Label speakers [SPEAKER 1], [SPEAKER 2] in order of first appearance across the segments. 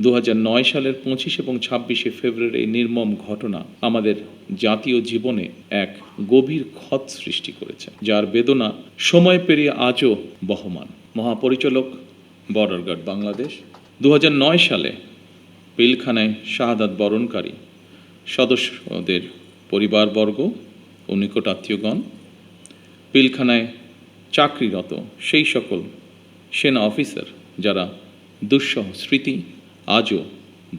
[SPEAKER 1] 2009 সালের 25 এবং 26শে ফেব্রুয়ারি এই নির্মম ঘটনা আমাদের জাতীয় জীবনে এক গভীর ক্ষত সৃষ্টি করেছে, যার বেদনা সময় পেরিয়ে আজও বহমান। মহাপরিচালক, বর্ডার গার্ড বাংলাদেশ। 2009 সালে পিলখানায় শাহাদাত বরণকারী সদস্যদের পরিবারবর্গ ও নিকটাত্মীয়গণ, পিলখানায় চাকরিরত সেই সকল সেনা অফিসার যারা দুঃসহ স্মৃতি আজও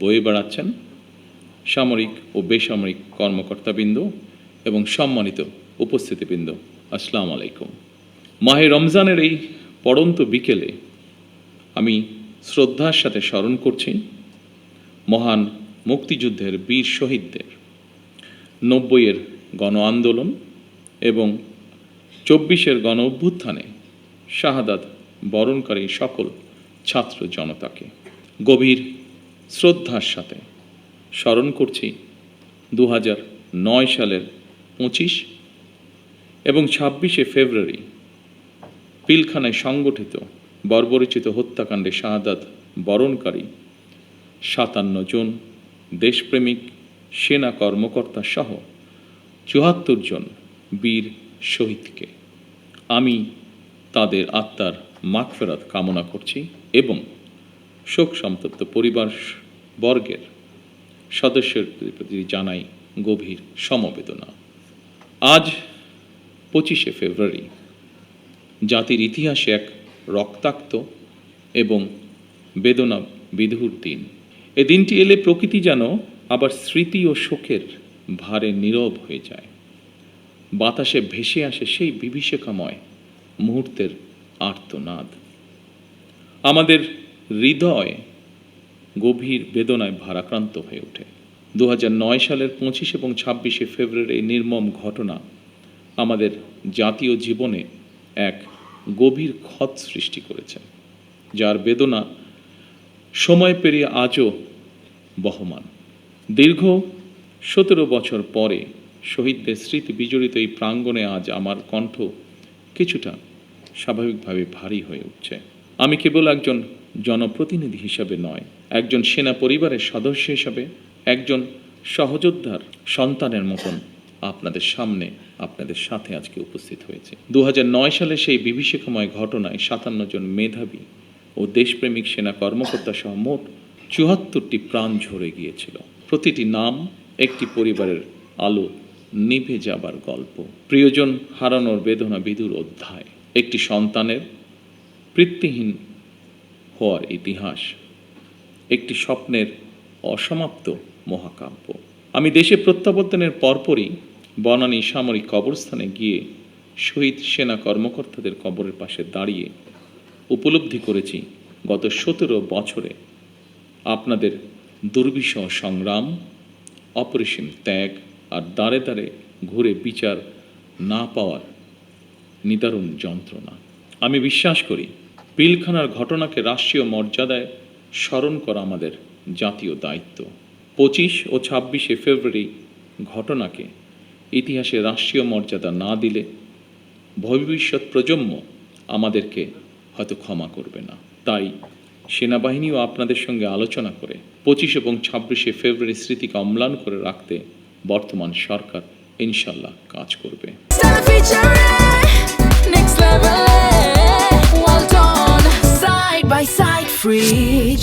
[SPEAKER 1] বয়ে বেড়াচ্ছেন, সামরিক ও বেসামরিক কর্মকর্তাবৃন্দ এবং সম্মানিত উপস্থিতিবৃন্দ, আসসালামু আলাইকুম। মাহে রমজানের এই পড়ন্ত বিকেলে আমি শ্রদ্ধার সাথে স্মরণ করছি মহান মুক্তিযুদ্ধের বীর শহীদদের, 90-এর গণ আন্দোলন এবং 24-এর গণ অভ্যুত্থানে শাহাদাত বরণকারী সকল ছাত্র জনতাকে গভীর শ্রদ্ধার সাথে স্মরণ করছি 2009 সালের 25 এবং 26শে ফেব্রুয়ারি পিলখানায় সংগঠিত বর্বরোচিত হত্যাকাণ্ডে শাহাদাত বরণকারী 57 জন দেশপ্রেমিক সেনা কর্মকর্তা সহ 74 জন বীর শহীদকে আমি তাদের আত্মার মাগফিরাত কামনা করছি এবং শোক সন্তপ্ত পরিবার বর্গের সদস্যদের প্রতি জানাই গভীর সমবেদনা। আজ 25শে ফেব্রুয়ারি জাতির ইতিহাসে এক রক্তাক্ত এবং বেদনা বিধুর দিন। এ দিনটি এলে প্রকৃতি যেন আবার স্মৃতি ও শোকের ভারে নীরব হয়ে যায়। বাতাসে ভেসে আসে সেই বিভীষিকাময় মুহূর্তের আর্তনাদ। আমাদের হৃদয় গভীর বেদনায় ভারাক্রান্ত হয়ে ওঠে। 2009 সালের 25 এবং 26শে ফেব্রুয়ারি এই নির্মম ঘটনা আমাদের জাতীয় জীবনে এক গভীর ক্ষত সৃষ্টি করেছে, যার বেদনা সময় পেরিয়ে আজও বহমান। দীর্ঘ 17 বছর পরে শহীদদের স্মৃতি বিজড়িত এই প্রাঙ্গণে আজ আমার কণ্ঠ কিছুটা স্বাভাবিকভাবে ভারী হয়ে উঠছে। আমি কেবল একজন জনপ্রতিনিধি হিসাবে নয়, একজন সেনা পরিবারের সদস্য হিসাবে, একজন সহযোদ্ধার সন্তানের মতন আপনাদের সামনে, আপনাদের সাথে আজকে উপস্থিত হয়েছে। 2009 সালে সেই বিভীষিকাময় ঘটনায় 57 জন মেধাবী ও দেশপ্রেমিক সেনা কর্মকর্তা সহ মোট 74টি প্রাণ ঝরে গিয়েছিল। প্রতিটি নাম একটি পরিবারের আলো নিভে যাবার গল্প, প্রিয়জন হারানোর বেদনা বিধুর অধ্যায়, একটি সন্তানের পিতৃহীন হওয়ার ইতিহাস, একটি স্বপ্নের অসমাপ্ত মহাকাব্য। আমি দেশে প্রত্যাবর্তনের পরপরই বনানী সামরিক কবরস্থানে গিয়ে শহীদ সেনা কর্মকর্তাদের কবরের পাশে দাঁড়িয়ে উপলব্ধি করেছি গত 17 বছরে আপনাদের দুর্বিষহ সংগ্রাম, অপরিসীম ত্যাগ আর দাঁড়ে দাঁড়ে ঘুরে বিচার না পাওয়ার নিদারুণ যন্ত্রণা। আমি বিশ্বাস করি পিলখানার ঘটনাকে রাষ্ট্রীয় মর্যাদায় স্মরণ করা আমাদের জাতীয় দায়িত্ব। 25 ও 26শে ফেব্রুয়ারি ঘটনাকে ইতিহাসে রাষ্ট্রীয় মর্যাদা না দিলে ভবিষ্যৎ প্রজন্ম আমাদেরকে হয়তো ক্ষমা করবে না। তাই সেনাবাহিনীও আপনাদের সঙ্গে আলোচনা করে 25 এবং 26শে ফেব্রুয়ারি স্মৃতিকে অম্লান করে রাখতে বর্তমান সরকার ইনশাল্লাহ কাজ করবে। Next level, well done, side by side, free